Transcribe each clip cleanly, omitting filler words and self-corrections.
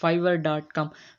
fiverr.com۔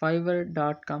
fiverr.com۔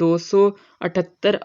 278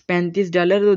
$35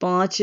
5